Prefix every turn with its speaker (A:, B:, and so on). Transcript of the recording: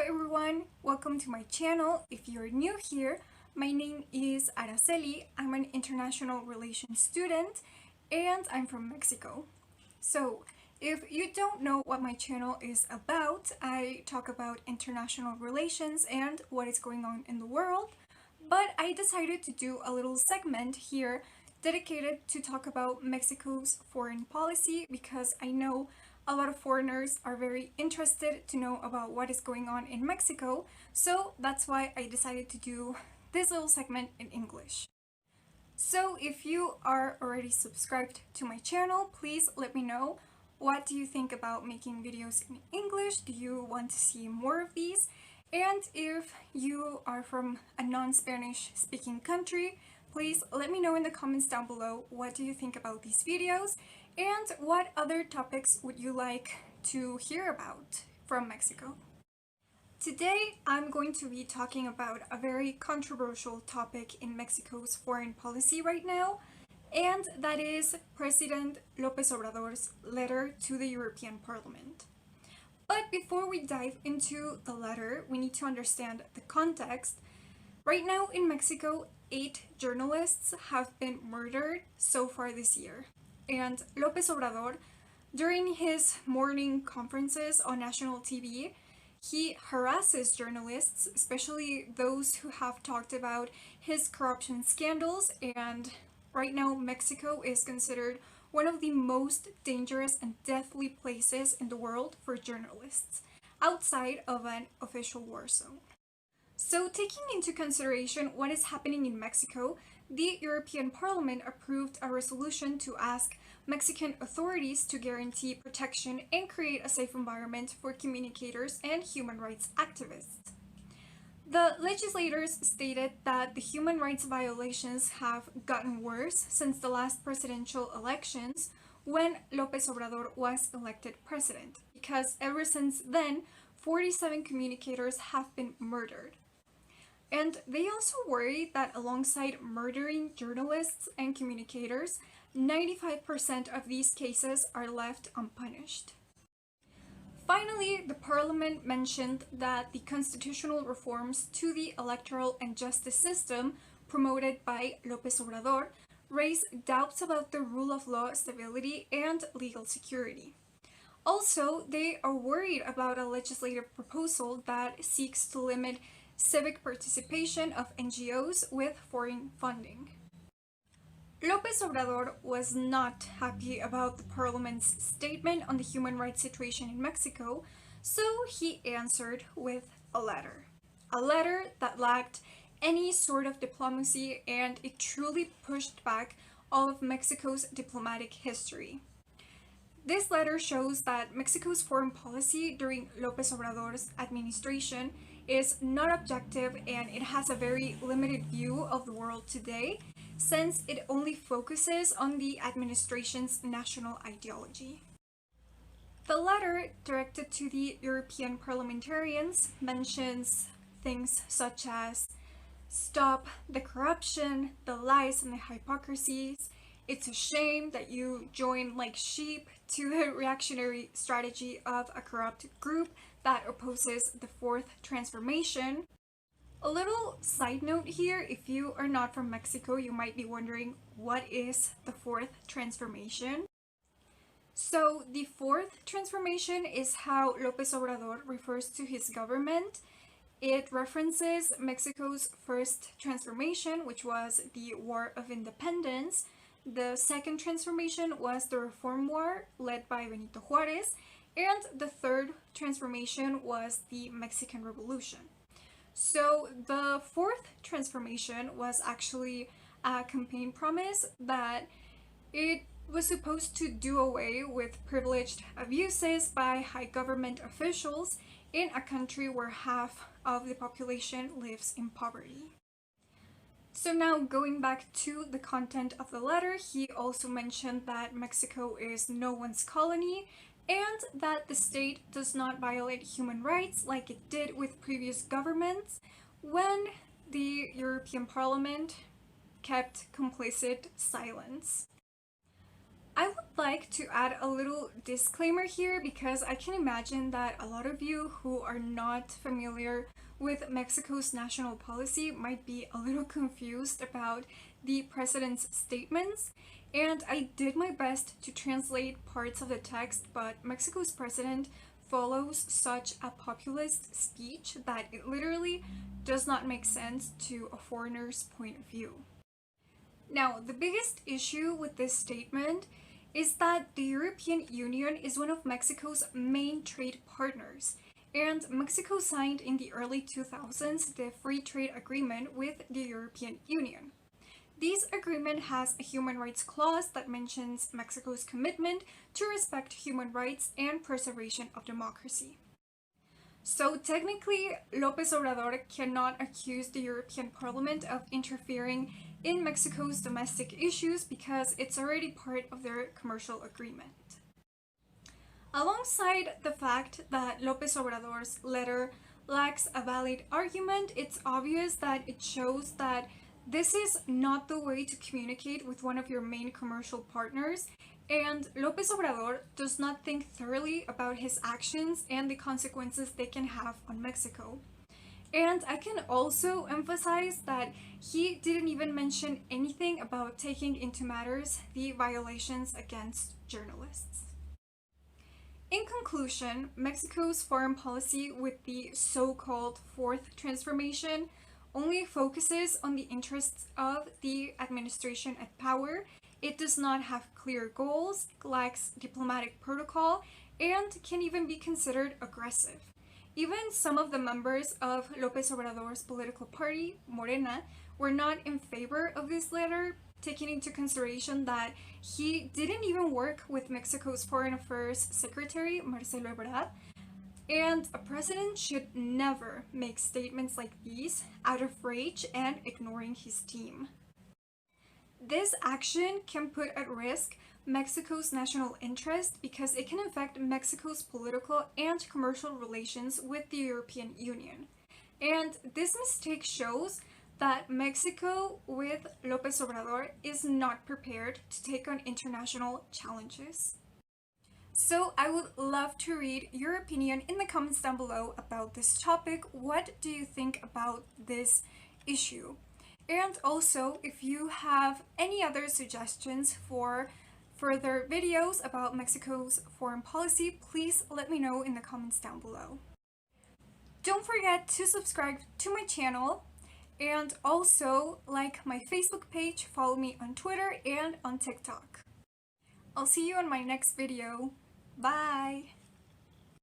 A: everyone, welcome to my channel. If you're new here, my name is Araceli. I'm an international relations student and I'm from Mexico. So if you don't know what my channel is about, I talk about international relations and what is going on in the world, but I decided to do a little segment here dedicated to talk about Mexico's foreign policy because I know a lot of foreigners are very interested to know about what is going on in Mexico, so that's why I decided to do this little segment in English. So if you are already subscribed to my channel, please let me know, what do you think about making videos in English? Do you want to see more of these? And if you are from a non-Spanish speaking country, please let me know in the comments down below, what do you think about these videos? And what other topics would you like to hear about from Mexico? Today, I'm going to be talking about a very controversial topic in Mexico's foreign policy right now, and that is President López Obrador's letter to the European Parliament. But before we dive into the letter, we need to understand the context. Right now in Mexico, 8 journalists have been murdered so far this year. And López Obrador, during his morning conferences on national TV, he harasses journalists, especially those who have talked about his corruption scandals, and right now Mexico is considered one of the most dangerous and deathly places in the world for journalists, outside of an official war zone. So taking into consideration what is happening in Mexico, the European Parliament approved a resolution to ask Mexican authorities to guarantee protection and create a safe environment for communicators and human rights activists. The legislators stated that the human rights violations have gotten worse since the last presidential elections when López Obrador was elected president, because ever since then, 47 communicators have been murdered. And they also worry that alongside murdering journalists and communicators, 95% of these cases are left unpunished. Finally, the parliament mentioned that the constitutional reforms to the electoral and justice system promoted by López Obrador raise doubts about the rule of law stability and legal security. Also, they are worried about a legislative proposal that seeks to limit civic participation of NGOs with foreign funding. López Obrador was not happy about the parliament's statement on the human rights situation in Mexico, so he answered with a letter. A letter that lacked any sort of diplomacy, and it truly pushed back all of Mexico's diplomatic history. This letter shows that Mexico's foreign policy during López Obrador's administration is not objective, and it has a very limited view of the world today, since it only focuses on the administration's national ideology. The letter, directed to the European parliamentarians, mentions things such as stop the corruption, the lies and the hypocrisies. It's a shame that you join like sheep to the reactionary strategy of a corrupt group that opposes the fourth transformation. A little side note here, if you are not from Mexico, you might be wondering, what is the fourth transformation? So the fourth transformation is how López Obrador refers to his government. It references Mexico's first transformation, which was the War of Independence. The second transformation was the Reform War, led by Benito Juárez, and the third transformation was the Mexican Revolution. So the fourth transformation was actually a campaign promise that it was supposed to do away with privileged abuses by high government officials in a country where half of the population lives in poverty. So now, going back to the content of the letter, he also mentioned that Mexico is no one's colony and that the state does not violate human rights like it did with previous governments when the European Parliament kept complicit silence. I would like to add a little disclaimer here because I can imagine that a lot of you who are not familiar with Mexico's national policy might be a little confused about the president's statements, and I did my best to translate parts of the text, but Mexico's president follows such a populist speech that it literally does not make sense to a foreigner's point of view. Now, the biggest issue with this statement is that the European Union is one of Mexico's main trade partners, and Mexico signed in the early 2000s the Free Trade Agreement with the European Union. This agreement has a human rights clause that mentions Mexico's commitment to respect human rights and preservation of democracy. So technically, López Obrador cannot accuse the European Parliament of interfering in Mexico's domestic issues because it's already part of their commercial agreement. Alongside the fact that López Obrador's letter lacks a valid argument, it's obvious that it shows that this is not the way to communicate with one of your main commercial partners, and López Obrador does not think thoroughly about his actions and the consequences they can have on Mexico. And I can also emphasize that he didn't even mention anything about taking into matters the violations against journalists. In conclusion, Mexico's foreign policy with the so-called fourth transformation only focuses on the interests of the administration at power. It does not have clear goals, lacks diplomatic protocol, and can even be considered aggressive. Even some of the members of López Obrador's political party, Morena, were not in favor of this letter, taking into consideration that he didn't even work with Mexico's Foreign Affairs Secretary, Marcelo Ebrard, and a president should never make statements like these out of rage and ignoring his team. This action can put at risk Mexico's national interest because it can affect Mexico's political and commercial relations with the European Union. And this mistake shows that Mexico with López Obrador is not prepared to take on international challenges. So I would love to read your opinion in the comments down below about this topic. What do you think about this issue? And also, if you have any other suggestions for further videos about Mexico's foreign policy, please let me know in the comments down below. Don't forget to subscribe to my channel and also like my Facebook page, follow me on Twitter and on TikTok. I'll see you in my next video. Bye!